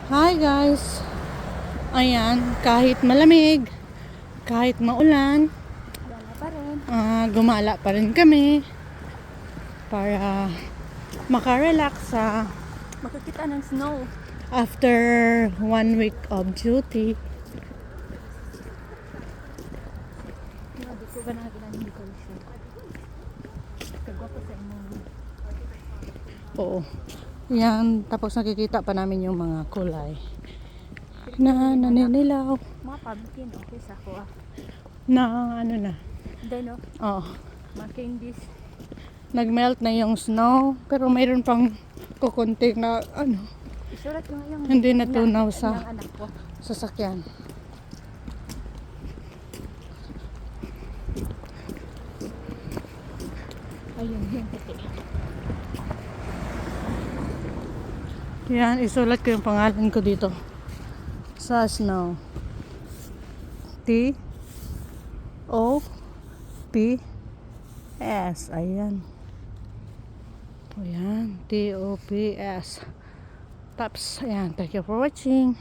Hi guys! Ayan, kahit malamig, kahit maulan, Wala pa rin. gumala pa rin kami para makarelax Makikita ng snow. after 1 week of duty. No, di ko ba nakakita ng Nicole show? Kagwapo sa imo. Oo. Yan, tapos nakikita pa namin yung mga kulay na naninilaw Mga pumpkin, okay sa ako na ano na. Hindi no, Oh, mga candies. nagmelt na yung snow pero mayroon pang kukunti na ano, Isulat ko nga yung hindi natunaw sa ng anak ko. sasakyan. Ayun, yung puti. Yan, isulat ko yung pangalan ko dito sa snow. T O P S. Ayan. Ayan, T O P S. Taps. Ayan, thank you for watching.